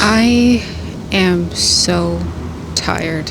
I am so tired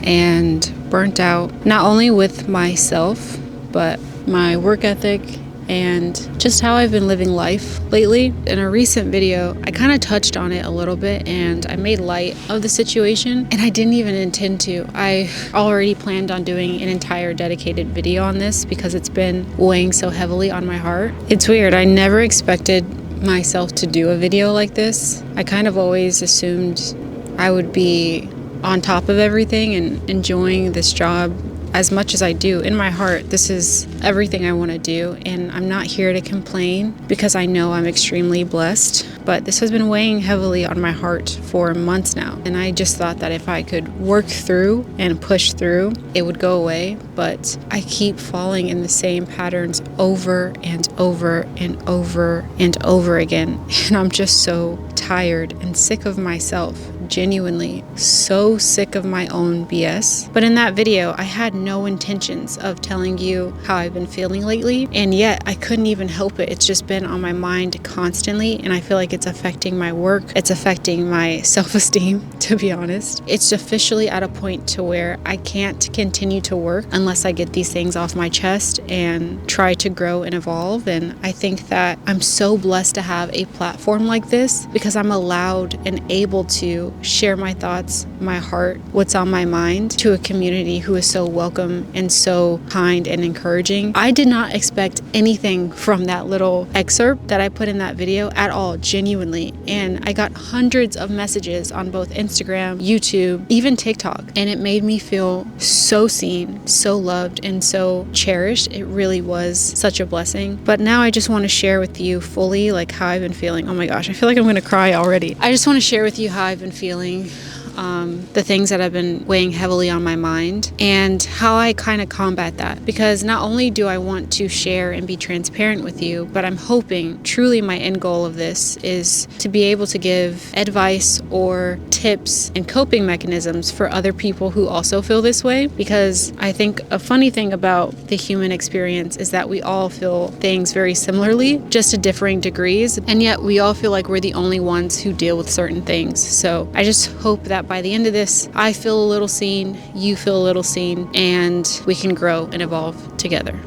and burnt out, not only with myself, but my work ethic and just how I've been living life lately. In a recent video, I kind of touched on it a little bit and I made light of the situation, and I didn't even intend to. I already planned on doing an entire dedicated video on this because it's been weighing so heavily on my heart. It's weird. I never expected myself to do a video like this. I kind of always assumed I would be on top of everything and enjoying this job as much as I do. In my heart, this is everything I want to do, and I'm not here to complain because I know I'm extremely blessed. But this has been weighing heavily on my heart for months now, and I just thought that if I could work through and push through, it would go away. But I keep falling in the same patterns over and over and over and over again, and I'm just so tired and sick of myself. Genuinely so sick of my own BS. But in that video, I had no intentions of telling you how I've been feeling lately, and yet I couldn't even help it. It's just been on my mind constantly, and I feel like it's affecting my work. It's affecting my self-esteem, to be honest. It's officially at a point to where I can't continue to work unless I get these things off my chest and try to grow and evolve. And I think that I'm so blessed to have a platform like this because I'm allowed and able to share my thoughts, my heart, what's on my mind to a community who is so welcome and so kind and encouraging. I did not expect anything from that little excerpt that I put in that video at all, genuinely. And I got hundreds of messages on both Instagram, YouTube, even TikTok. And it made me feel so seen, so loved, and so cherished. It really was such a blessing. But now I just want to share with you fully like how I've been feeling. Oh my gosh, I feel like I'm going to cry already. I just want to share with you how I've been feeling, the things that have been weighing heavily on my mind, and how I kind of combat that. Because not only do I want to share and be transparent with you, but I'm hoping, truly my end goal of this is to be able to give advice or tips and coping mechanisms for other people who also feel this way. Because I think a funny thing about the human experience is that we all feel things very similarly, just to differing degrees, and yet we all feel like we're the only ones who deal with certain things. So I just hope that by the end of this, I feel a little seen, you feel a little seen, and we can grow and evolve together.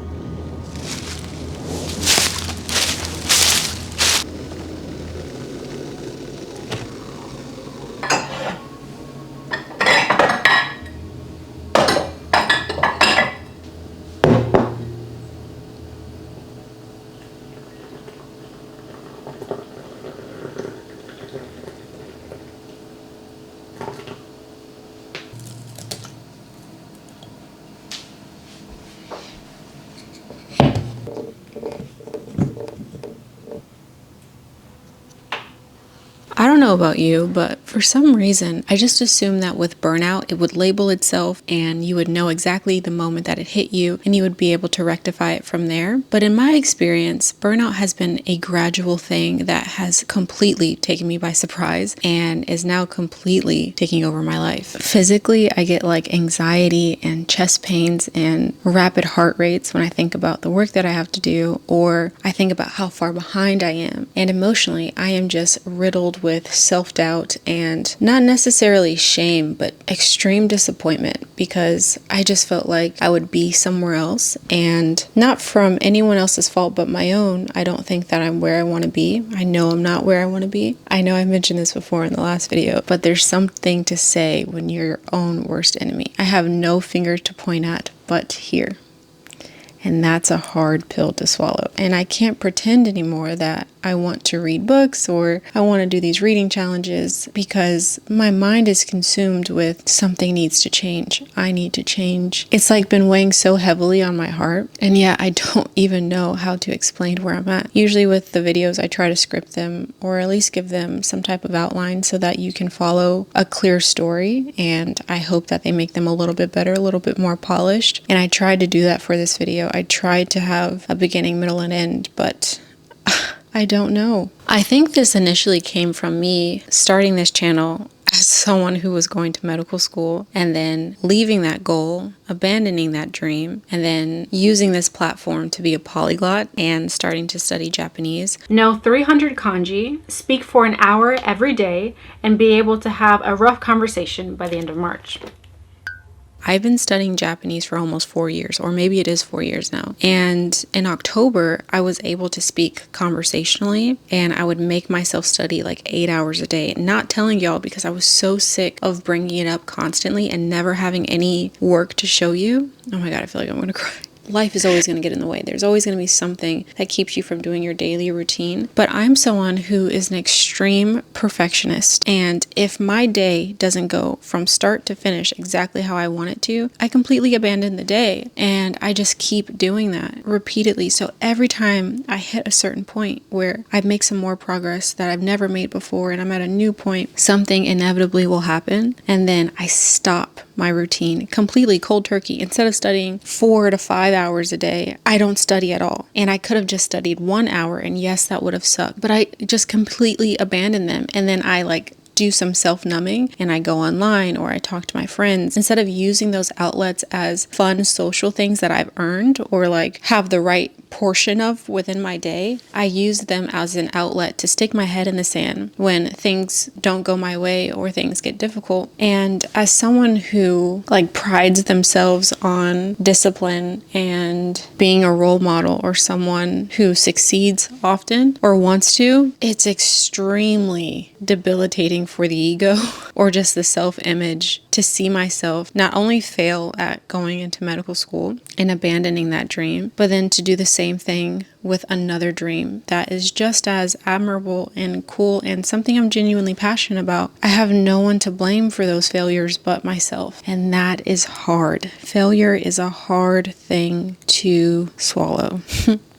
I don't know about you, but for some reason, I just assumed that with burnout, it would label itself and you would know exactly the moment that it hit you and you would be able to rectify it from there. But in my experience, burnout has been a gradual thing that has completely taken me by surprise and is now completely taking over my life. Physically, I get like anxiety and chest pains and rapid heart rates when I think about the work that I have to do, or I think about how far behind I am. And emotionally, I am just riddled with self-doubt and not necessarily shame, but extreme disappointment, because I just felt like I would be somewhere else, and not from anyone else's fault but my own. I don't think that I'm where I want to be. I know I'm not where I want to be. I know I mentioned this before in the last video, but there's something to say when you're your own worst enemy. I have no finger to point at but here. And that's a hard pill to swallow. And I can't pretend anymore that I want to read books or I want to do these reading challenges, because my mind is consumed with something needs to change. I need to change. It's like been weighing so heavily on my heart, and yet I don't even know how to explain where I'm at. Usually with the videos, I try to script them or at least give them some type of outline so that you can follow a clear story, and I hope that they make them a little bit better, a little bit more polished. And I tried to do that for this video. I tried to have a beginning, middle, and end, but I don't know. I think this initially came from me starting this channel as someone who was going to medical school and then leaving that goal, abandoning that dream, and then using this platform to be a polyglot and starting to study Japanese. Know 300 kanji, speak for an hour every day, and be able to have a rough conversation by the end of March. I've been studying Japanese for almost 4 years, or maybe it is 4 years now. And in October, I was able to speak conversationally, and I would make myself study like 8 hours a day. Not telling y'all because I was so sick of bringing it up constantly and never having any work to show you. Oh my God, I feel like I'm gonna cry. Life is always going to get in the way. There's always going to be something that keeps you from doing your daily routine. But I'm someone who is an extreme perfectionist. And if my day doesn't go from start to finish exactly how I want it to, I completely abandon the day. And I just keep doing that repeatedly. So every time I hit a certain point where I make some more progress that I've never made before and I'm at a new point, something inevitably will happen. And then I stop my routine completely cold turkey. Instead of studying 4 to 5 hours a day, I don't study at all. And I could have just studied 1 hour, and yes, that would have sucked, but I just completely abandoned them. And then I do some self-numbing and I go online or I talk to my friends instead of using those outlets as fun social things that I've earned or have the right portion of within my day. I use them as an outlet to stick my head in the sand when things don't go my way or things get difficult. And as someone who prides themselves on discipline and being a role model or someone who succeeds often or wants to, it's extremely debilitating for the ego or just the self-image to see myself not only fail at going into medical school and abandoning that dream, but then to do the same thing with another dream that is just as admirable and cool and something I'm genuinely passionate about. I have no one to blame for those failures but myself. And that is hard. Failure is a hard thing to swallow.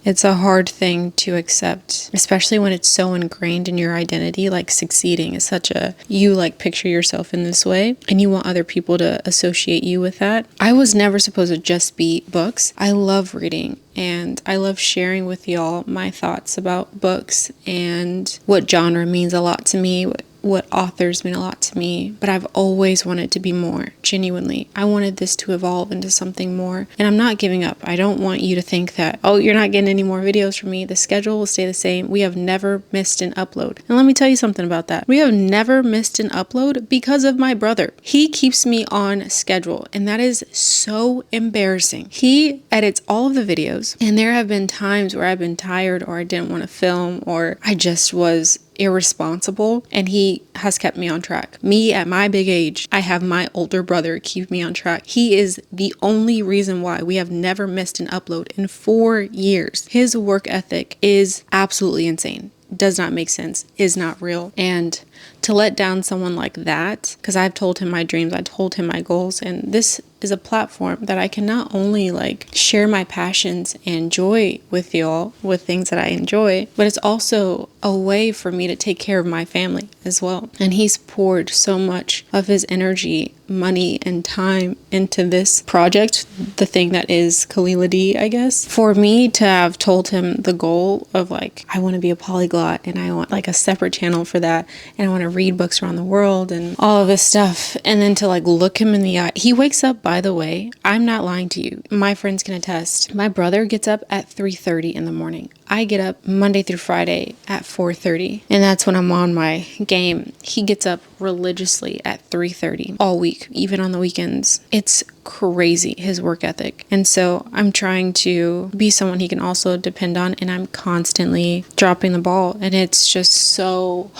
It's a hard thing to accept, especially when it's so ingrained in your identity. Succeeding is such you picture yourself in this way and you want other people to associate you with that. I was never supposed to just be books. I love reading and I love sharing with y'all my thoughts about books and what genre means a lot to me, what authors mean a lot to me, but I've always wanted to be more, genuinely. I wanted this to evolve into something more, and I'm not giving up. I don't want you to think that, oh, you're not getting any more videos from me. The schedule will stay the same. We have never missed an upload. And let me tell you something about that. We have never missed an upload because of my brother. He keeps me on schedule, and that is so embarrassing. He edits all of the videos, and there have been times where I've been tired or I didn't want to film or I just was irresponsible, and he has kept me on track. Me at my big age, I have my older brother keep me on track. He is the only reason why we have never missed an upload in 4 years. His work ethic is absolutely insane. Does not make sense, is not real. And to let down someone like that, because I've told him my dreams, I told him my goals, and this is a platform that I can not only share my passions and joy with y'all, with things that I enjoy, but it's also a way for me to take care of my family as well. And he's poured so much of his energy, money, and time into this project, the thing that is Kalila D, I guess. For me to have told him the goal of I want to be a polyglot and I want a separate channel for that and I want to read books around the world and all of this stuff, and then to look him in the eye. He wakes up, by the way, I'm not lying to you. My friends can attest. My brother gets up at 3:30 in the morning. I get up Monday through Friday at 4:30, and that's when I'm on my game. He gets up religiously at 3:30 all week, even on the weekends. It's crazy, his work ethic. And so I'm trying to be someone he can also depend on, and I'm constantly dropping the ball, and it's just so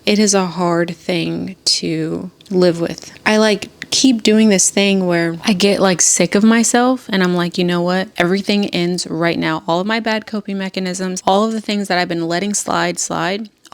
it is a hard thing to live with. I keep doing this thing where I get sick of myself and I'm you know what? Everything ends right now. All of my bad coping mechanisms, all of the things that I've been letting slide,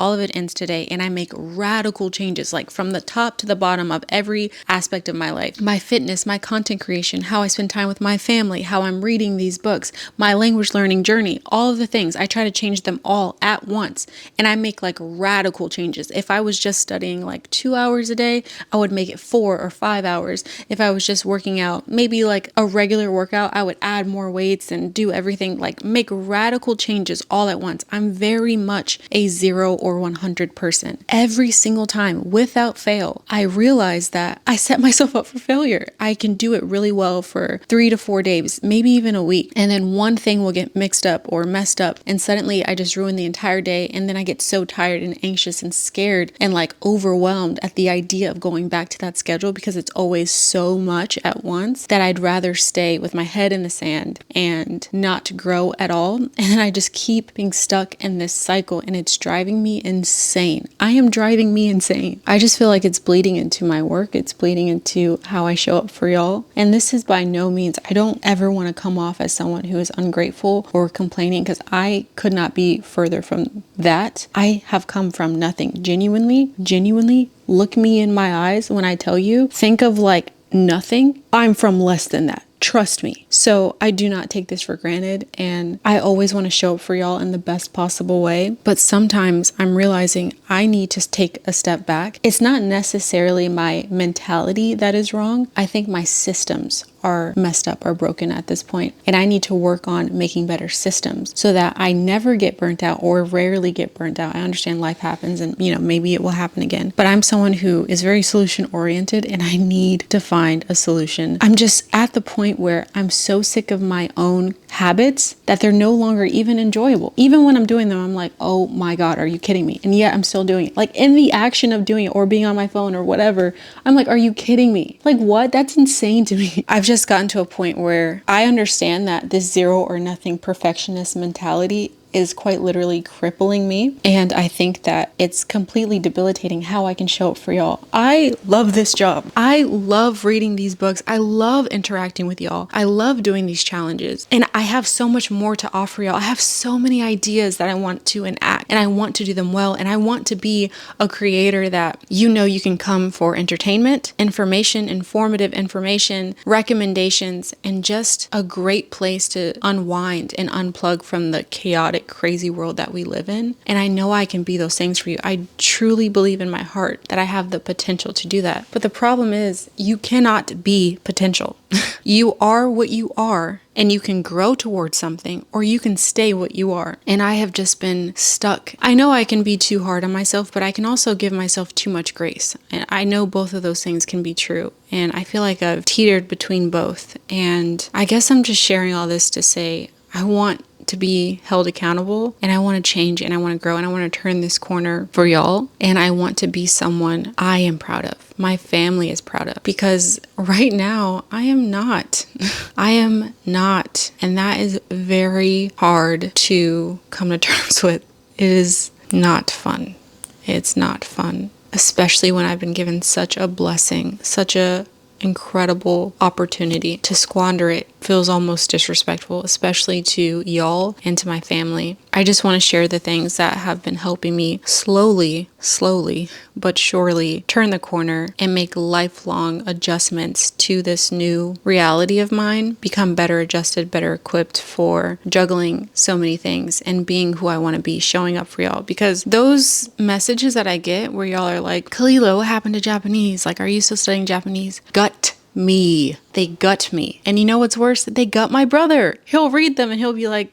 all of it ends today, and I make radical changes, from the top to the bottom of every aspect of my life. My fitness, my content creation, how I spend time with my family, how I'm reading these books, my language learning journey, all of the things. I try to change them all at once, and I make radical changes. If I was just studying 2 hours a day, I would make it 4 or 5 hours. If I was just working out, maybe a regular workout, I would add more weights and do everything, make radical changes all at once. I'm very much a 0 or 100%. Every single time, without fail, I realize that I set myself up for failure. I can do it really well for 3 to 4 days, maybe even a week. And then one thing will get mixed up or messed up. And suddenly I just ruin the entire day. And then I get so tired and anxious and scared and like overwhelmed at the idea of going back to that schedule, because it's always so much at once, that I'd rather stay with my head in the sand and not grow at all. And then I just keep being stuck in this cycle, and it's driving me insane. I am driving me insane. I just feel like it's bleeding into my work. It's bleeding into how I show up for y'all. And this is by no means, I don't ever want to come off as someone who is ungrateful or complaining, because I could not be further from that. I have come from nothing. Genuinely, look me in my eyes when I tell you, think of like nothing. I'm from less than that. Trust me. So I do not take this for granted, and I always want to show up for y'all in the best possible way. But sometimes I'm realizing I need to take a step back. It's not necessarily my mentality that is wrong. I think my systems are messed up, are broken at this point. And I need to work on making better systems so that I never get burnt out, or rarely get burnt out. I understand life happens, and maybe it will happen again. But I'm someone who is very solution oriented, and I need to find a solution. I'm just at the point where I'm so sick of my own habits that they're no longer even enjoyable. Even when I'm doing them, I'm like, oh my God, are you kidding me? And yet I'm still doing it. Like in the action of doing it, or being on my phone or whatever, I'm like, are you kidding me? Like what? That's insane to me. I've just gotten to a point where I understand that this 0 or nothing perfectionist mentality is quite literally crippling me. And I think that it's completely debilitating how I can show up for y'all. I love this job. I love reading these books. I love interacting with y'all. I love doing these challenges. And I have so much more to offer y'all. I have so many ideas that I want to enact, and I want to do them well. And I want to be a creator that you can come for entertainment, informative information, recommendations, and just a great place to unwind and unplug from the chaotic, crazy world that we live in. And I know I can be those things for you. I truly believe in my heart that I have the potential to do that. But the problem is, you cannot be potential. You are what you are, and you can grow towards something, or you can stay what you are. And I have just been stuck. I know I can be too hard on myself, but I can also give myself too much grace. And I know both of those things can be true. And I feel like I've teetered between both. And I guess I'm just sharing all this to say, I want to be held accountable, and I want to change, and I want to grow, and I want to turn this corner for y'all. And I want to be someone I am proud of, my family is proud of, because right now I am not. I am not. And that is very hard to come to terms with. It is not fun. It's not fun, especially when I've been given such a blessing, such a incredible opportunity. To squander it feels almost disrespectful, especially to y'all and to my family. I just want to share the things that have been helping me slowly, but surely turn the corner and make lifelong adjustments to this new reality of mine, become better adjusted, better equipped for juggling so many things and being who I want to be, showing up for y'all. Because those messages that I get where y'all are like, Kalila, what happened to Japanese? Like, are you still studying Japanese? Gut me. They gut me. And you know what's worse? They gut my brother. He'll read them and he'll be like,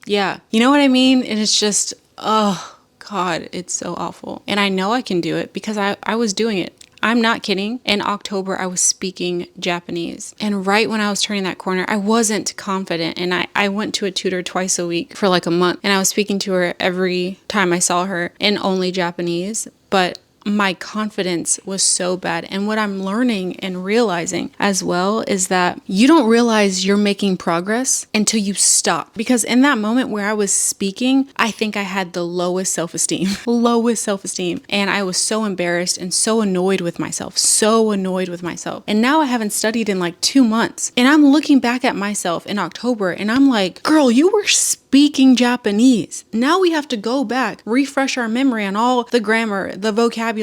yeah, you know what I mean? And it's just, oh God, it's so awful. And I know I can do it because I was doing it. I'm not kidding. In October, I was speaking Japanese. And right when I was turning that corner, I wasn't confident. And I went to a tutor twice a week for like a month. And I was speaking to her every time I saw her in only Japanese. But my confidence was so bad. And what I'm learning and realizing as well is that you don't realize you're making progress until you stop. Because in that moment where I was speaking, I think I had the lowest self-esteem. And I was so embarrassed and so annoyed with myself. And now I haven't studied in like 2 months. And I'm looking back at myself in October and I'm like, girl, you were speaking Japanese. Now we have to go back, refresh our memory on all the grammar, the vocabulary,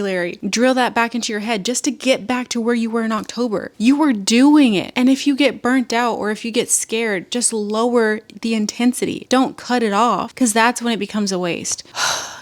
drill that back into your head just to get back to where you were in October. You were doing it. And if you get burnt out or if you get scared, just lower the intensity. Don't cut it off, because that's when it becomes a waste.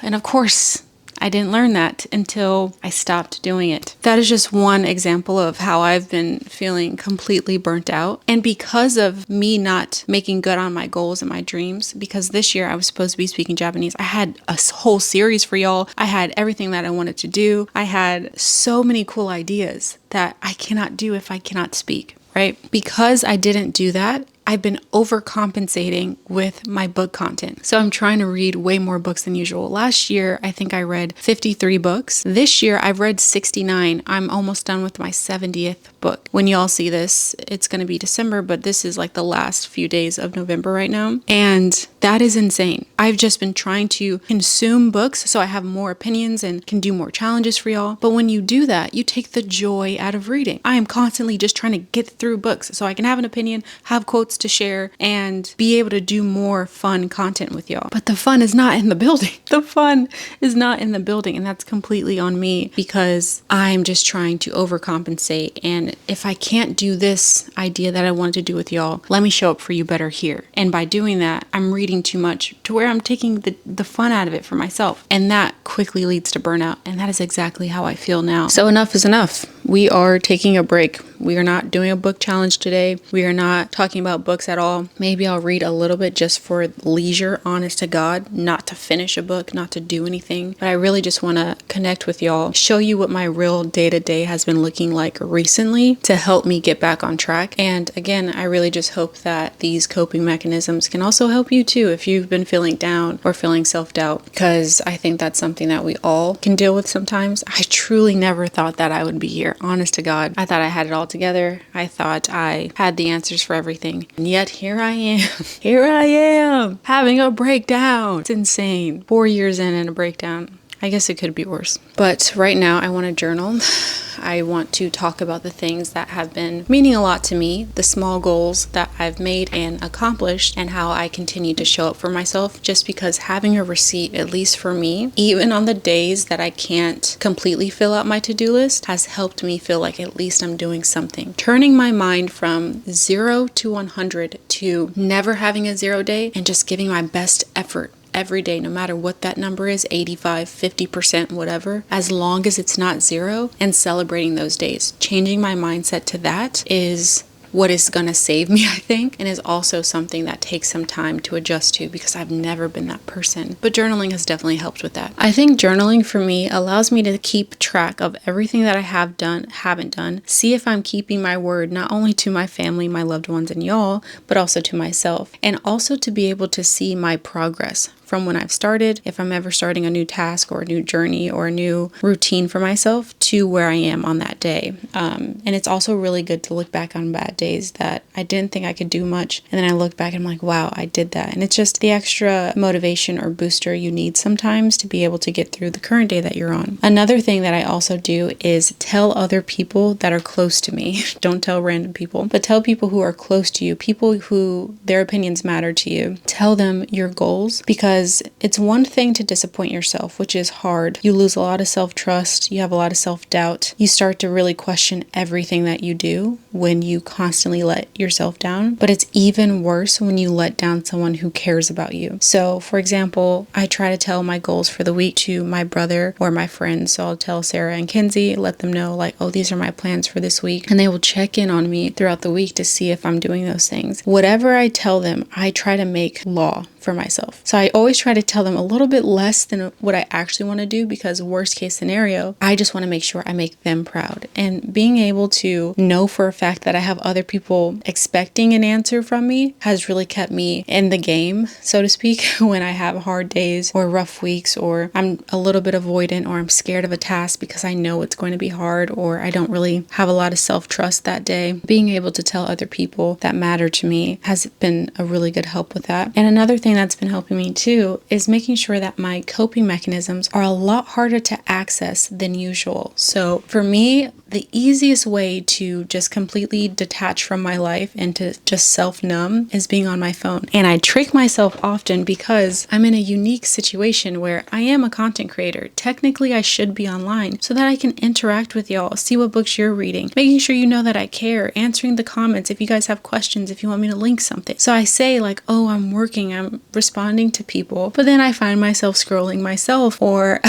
And of course, I didn't learn that until I stopped doing it. That is just one example of how I've been feeling completely burnt out. And because of me not making good on my goals and my dreams, because this year I was supposed to be speaking Japanese, I had a whole series for y'all. I had everything that I wanted to do. I had so many cool ideas that I cannot do if I cannot speak, right? Because I didn't do that, I've been overcompensating with my book content. So I'm trying to read way more books than usual. Last year, I think I read 53 books. This year, I've read 69. I'm almost done with my 70th book. When y'all see this, it's going to be December, but this is like the last few days of November right now. And that is insane. I've just been trying to consume books so I have more opinions and can do more challenges for y'all. But when you do that, you take the joy out of reading. I am constantly just trying to get through books so I can have an opinion, have quotes to share, and be able to do more fun content with y'all. But the fun is not in the building. The fun is not in the building, and that's completely on me because I'm just trying to overcompensate. And if I can't do this idea that I wanted to do with y'all, let me show up for you better here. And by doing that, I'm reading too much to where I'm taking the fun out of it for myself. And that quickly leads to burnout. And that is exactly how I feel now. So enough is enough. We are taking a break. We are not doing a book challenge today. We are not talking about books at all. Maybe I'll read a little bit just for leisure, honest to God, not to finish a book, not to do anything. But I really just want to connect with y'all, show you what my real day-to-day has been looking like recently to help me get back on track. And again, I really just hope that these coping mechanisms can also help you too if you've been feeling down or feeling self-doubt, because I think that's something that we all can deal with sometimes. I truly never thought that I would be here, honest to God. I thought I had it all together. I thought I had the answers for everything. And yet here I am. Here I am having a breakdown. It's insane. 4 years in and a breakdown. I guess it could be worse. But right now I want to journal. I want to talk about the things that have been meaning a lot to me, the small goals that I've made and accomplished, and how I continue to show up for myself, just because having a receipt, at least for me, even on the days that I can't completely fill out my to-do list, has helped me feel like at least I'm doing something. Turning my mind from 0 to 100 to never having a 0 day and just giving my best effort every day, no matter what that number is, 85, 50%, whatever, as long as it's not 0, and celebrating those days. Changing my mindset to that is what is going to save me, I think, and is also something that takes some time to adjust to because I've never been that person. But journaling has definitely helped with that. I think journaling for me allows me to keep track of everything that I have done, haven't done, see if I'm keeping my word, not only to my family, my loved ones, and y'all, but also to myself, and also to be able to see my progress from when I've started, if I'm ever starting a new task or a new journey or a new routine for myself, to where I am on that day. And it's also really good to look back on bad days that I didn't think I could do much. And then I look back and I'm like, wow, I did that. And it's just the extra motivation or booster you need sometimes to be able to get through the current day that you're on. Another thing that I also do is tell other people that are close to me. Don't tell random people, but tell people who are close to you, people who their opinions matter to you. Tell them your goals, because it's one thing to disappoint yourself, which is hard. You lose a lot of self-trust. You have a lot of self-doubt. You start to really question everything that you do when you constantly let yourself down. But it's even worse when you let down someone who cares about you. So, for example, I try to tell my goals for the week to my brother or my friends. So I'll tell Sarah and Kinsey, let them know like, oh, these are my plans for this week. And they will check in on me throughout the week to see if I'm doing those things. Whatever I tell them, I try to make law for myself. So I always try to tell them a little bit less than what I actually want to do, because worst case scenario, I just want to make sure I make them proud. And being able to know for a fact that I have other people expecting an answer from me has really kept me in the game, so to speak, when I have hard days or rough weeks, or I'm a little bit avoidant, or I'm scared of a task because I know it's going to be hard, or I don't really have a lot of self-trust that day. Being able to tell other people that matter to me has been a really good help with that. And another thing that's been helping me too is making sure that my coping mechanisms are a lot harder to access than usual. So for me, the easiest way to just completely detach from my life and to just self-numb is being on my phone. And I trick myself often because I'm in a unique situation where I am a content creator. Technically, I should be online so that I can interact with y'all, see what books you're reading, making sure you know that I care, answering the comments if you guys have questions, if you want me to link something. So I say like, oh, I'm working, I'm I'm responding to people, but then I find myself scrolling myself, or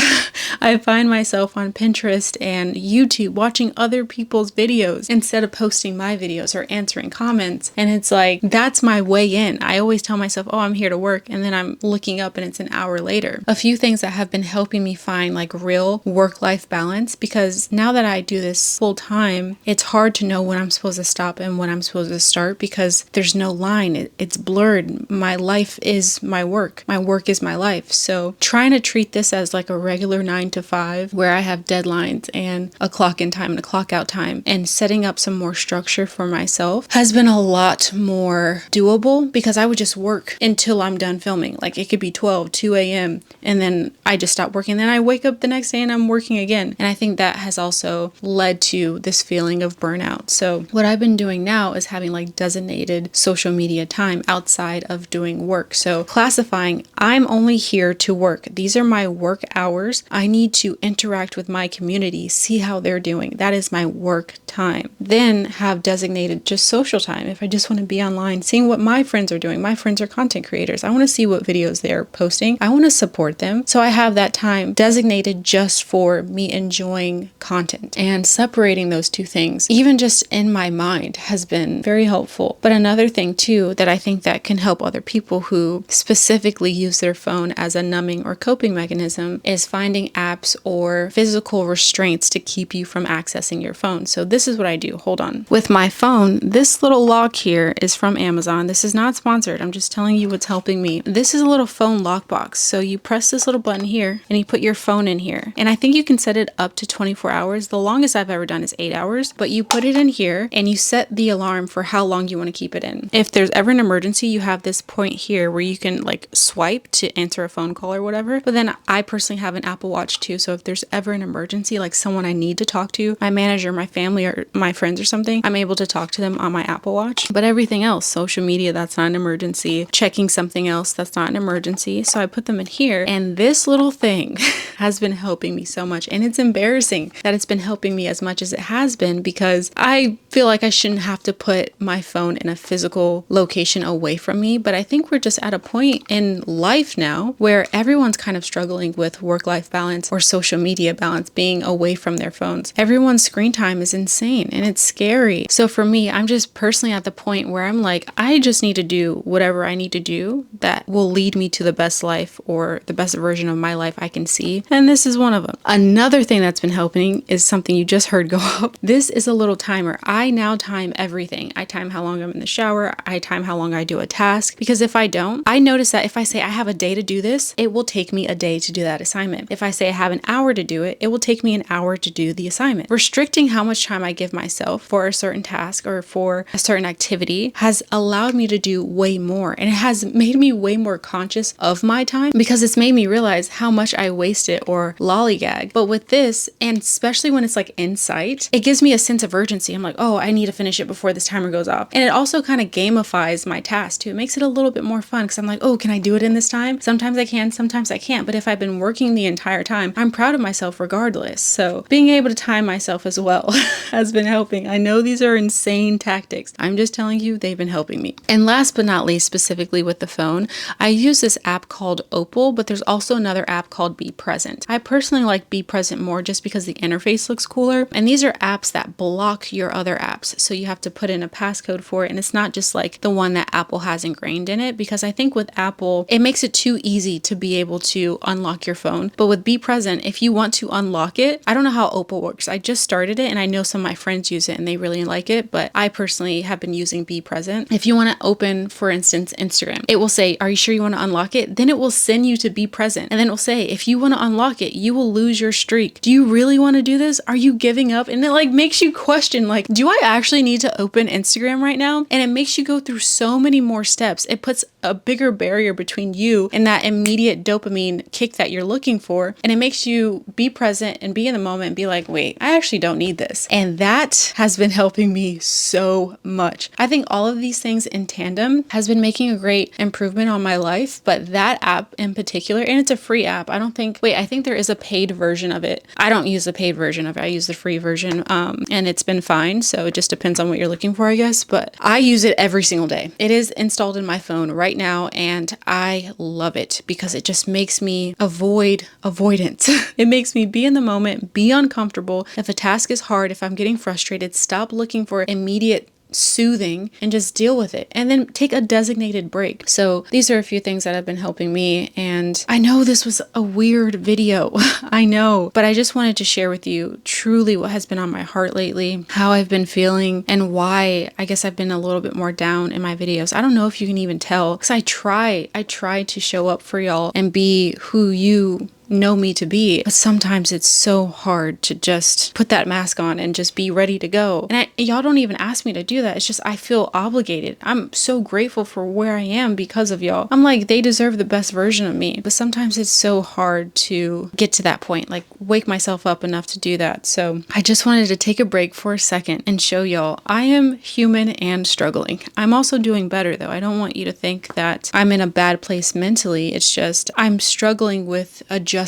I find myself on Pinterest and YouTube watching other people's videos instead of posting my videos or answering comments. And it's like, that's my way in. I always tell myself, oh, I'm here to work. And then I'm looking up and it's an hour later. A few things that have been helping me find like real work-life balance, because now that I do this full time, it's hard to know when I'm supposed to stop and when I'm supposed to start, because there's no line. It's blurred. My life is my work. My work is my life. So trying to treat this as like a regular 9 to 5 where I have deadlines and a clock in time and a clock out time, and setting up some more structure for myself has been a lot more doable, because I would just work until I'm done filming. Like it could be 2 a.m. and then I just stop working. Then I wake up the next day and I'm working again. And I think that has also led to this feeling of burnout. So what I've been doing now is having like designated social media time outside of doing work. So classifying, I'm only here to work. These are my work hours. I need to interact with my community, see how they're doing. That is my work time. Then have designated just social time. If I just want to be online, seeing what my friends are doing. My friends are content creators. I want to see what videos they're posting. I want to support them. So I have that time designated just for me enjoying content, and separating those two things, even just in my mind, has been very helpful. But another thing too that I think that can help other people who specifically use their phone as a numbing or coping mechanism is finding apps or physical restraints to keep you from accessing your phone. So this is what I do. Hold on. With my phone, this little lock here is from Amazon. This is not sponsored. I'm just telling you what's helping me. This is a little phone lockbox. So you press this little button here and you put your phone in here. And I think you can set it up to 24 hours. The longest I've ever done is 8 hours, but you put it in here and you set the alarm for how long you want to keep it in. If there's ever an emergency, you have this point here where you can like swipe to answer a phone call or whatever. But then I personally have an Apple Watch too. So if there's ever an emergency, like someone I need to talk to, my manager, my family, or my friends or something, I'm able to talk to them on my Apple Watch. But everything else, social media, that's not an emergency. Checking something else, that's not an emergency. So I put them in here, and this little thing has been helping me so much. And it's embarrassing that it's been helping me as much as it has been, because I feel like I shouldn't have to put my phone in a physical location away from me. But I think we're just at a point in life now where everyone's kind of struggling with work-life balance or social media balance, being away from their phones. Everyone's screen time is insane and it's scary. So for me, I'm just personally at the point where I'm like, I just need to do whatever I need to do that will lead me to the best life, or the best version of my life I can see. And this is one of them. Another thing that's been helping is something you just heard go up. This is a little timer. I now time everything. I time how long I'm in the shower. I time how long I do a task, because if I don't, I notice that if I say I have a day to do this, it will take me a day to do that assignment. If I say I have an hour to do it, it will take me an hour to do the assignment. Restricting how much time I give myself for a certain task or for a certain activity has allowed me to do way more, and it has made me way more conscious of my time, because it's made me realize how much I waste it or lollygag. But with this, and especially when it's like in sight, it gives me a sense of urgency. I'm like, oh, I need to finish it before this timer goes off. And it also kind of gamifies my task too. It makes it a little bit more fun, because I'm like, oh, can I do it in this time? Sometimes I can, sometimes I can't. But if I've been working the entire time, I'm proud of myself regardless. So being able to time myself as well has been helping. I know these are insane tactics. I'm just telling you, they've been helping me. And last but not least, specifically with the phone, I use this app called Opal, but there's also another app called Be Present. I personally like Be Present more just because the interface looks cooler. And these are apps that block your other apps. So you have to put in a passcode for it. And it's not just like the one that Apple has ingrained in it, because I think with Apple, it makes it too easy to be able to unlock your phone. But with Be Present, if you want to unlock it, I don't know how Opal works. I just started it and I know some of my friends use it and they really like it, but I personally have been using Be Present. If you want to open, for instance, Instagram, it will say, are you sure you want to unlock it? Then it will send you to Be Present. And then it will say, if you want to unlock it, you will lose your streak. Do you really want to do this? Are you giving up? And it like makes you question, like, do I actually need to open Instagram right now? And it makes you go through so many more steps. It puts a bigger barrier between you and that immediate dopamine kick that you're looking for. And it makes you be present and be in the moment and be like, wait, I actually don't need this. And that has been helping me so much. I think all of these things in tandem has been making a great improvement on my life. But that app in particular, and it's a free app. I think there is a paid version of it. I don't use the paid version of it. I use the free version. And it's been fine. So it just depends on what you're looking for, I guess. But I use it every single day. It is installed in my phone right right now, and I love it because it just makes me avoid avoidance. It makes me be in the moment, be uncomfortable. If a task is hard, if I'm getting frustrated, stop looking for immediate soothing and just deal with it, and then take a designated break. So these are a few things that have been helping me, and I know this was a weird video. I know, but I just wanted to share with you truly what has been on my heart lately, how I've been feeling, and why I guess I've been a little bit more down in my videos. I don't know if you can even tell, because I try to show up for y'all and be who you know me to be, but sometimes it's so hard to just put that mask on and just be ready to go. And y'all don't even ask me to do that. It's just I feel obligated. I'm so grateful for where I am because of y'all. I'm like, they deserve the best version of me, but sometimes it's so hard to get to that point, like wake myself up enough to do that. So I just wanted to take a break for a second and show y'all I am human and struggling. I'm also doing better though. I don't want you to think that I'm in a bad place mentally. It's just I'm struggling with adjusting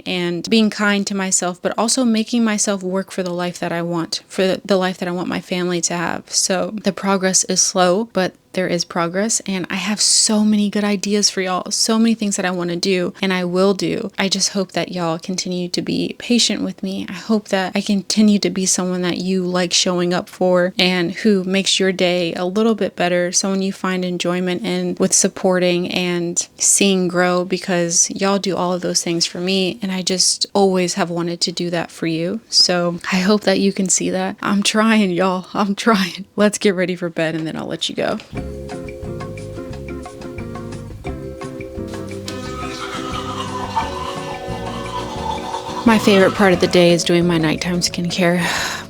and being kind to myself, but also making myself work for the life that I want, for the life that I want my family to have. So the progress is slow, but there is progress, and I have so many good ideas for y'all, so many things that I want to do, and I will do. I just hope that y'all continue to be patient with me. I hope that I continue to be someone that you like showing up for and who makes your day a little bit better, someone you find enjoyment in with supporting and seeing grow, because y'all do all of those things for me, and I just always have wanted to do that for you. So I hope that you can see that. I'm trying, y'all. I'm trying. Let's get ready for bed, and then I'll let you go. My favorite part of the day is doing my nighttime skincare,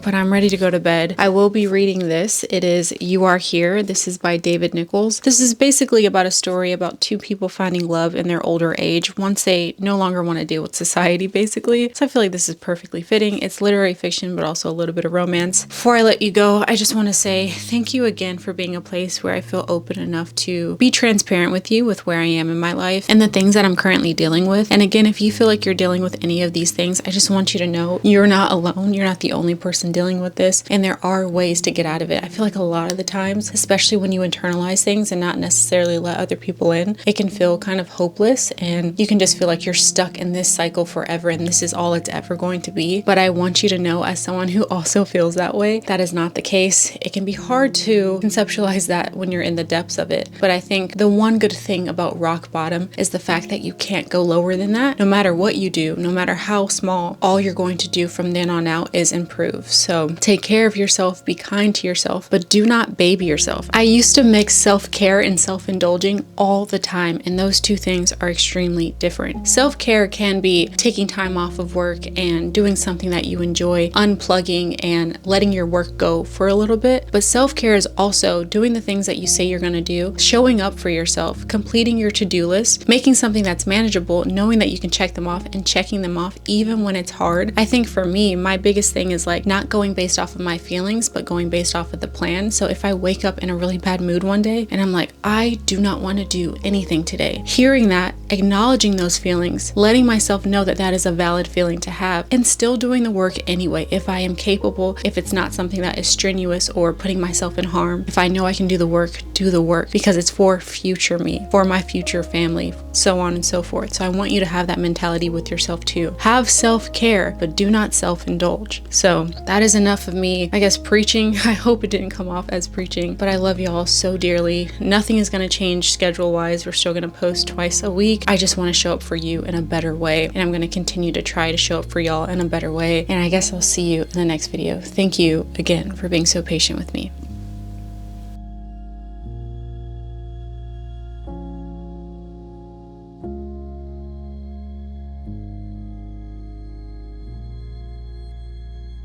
but I'm ready to go to bed. I will be reading this. It is You Are Here. This is by David Nichols. This is basically about a story about two people finding love in their older age once they no longer want to deal with society, basically. So I feel like this is perfectly fitting. It's literary fiction, but also a little bit of romance. Before I let you go, I just want to say thank you again for being a place where I feel open enough to be transparent with you with where I am in my life and the things that I'm currently dealing with. And again, if you feel like you're dealing with any of these things, I just want you to know you're not alone. You're not the only person dealing with this, and there are ways to get out of it. I feel like a lot of the times, especially when you internalize things and not necessarily let other people in, it can feel kind of hopeless, and you can just feel like you're stuck in this cycle forever and this is all it's ever going to be. But I want you to know, as someone who also feels that way, that is not the case. It can be hard to conceptualize that when you're in the depths of it, but I think the one good thing about rock bottom is the fact that you can't go lower than that. No matter what you do, no matter how small, all you're going to do from then on out is improve. So take care of yourself, be kind to yourself, but do not baby yourself. I used to mix self-care and self-indulging all the time, and those two things are extremely different. Self-care can be taking time off of work and doing something that you enjoy, unplugging and letting your work go for a little bit, but self-care is also doing the things that you say you're going to do, showing up for yourself, completing your to-do list, making something that's manageable, knowing that you can check them off and checking them off even when it's hard. I think for me, my biggest thing is like not going based off of my feelings, but going based off of the plan. So if I wake up in a really bad mood one day and I'm like, I do not want to do anything today, hearing that, acknowledging those feelings, letting myself know that that is a valid feeling to have, and still doing the work anyway. If I am capable, if it's not something that is strenuous or putting myself in harm, if I know I can do the work, do the work, because it's for future me, for my future family, so on and so forth. So I want you to have that mentality with yourself too. Have self-care, but do not self-indulge. So that is enough of me, I guess, preaching. I hope it didn't come off as preaching, but I love y'all so dearly. Nothing is going to change schedule-wise. We're still going to post twice a week. I just want to show up for you in a better way, and I'm going to continue to try to show up for y'all in a better way. And I guess I'll see you in the next video. Thank you again for being so patient with me.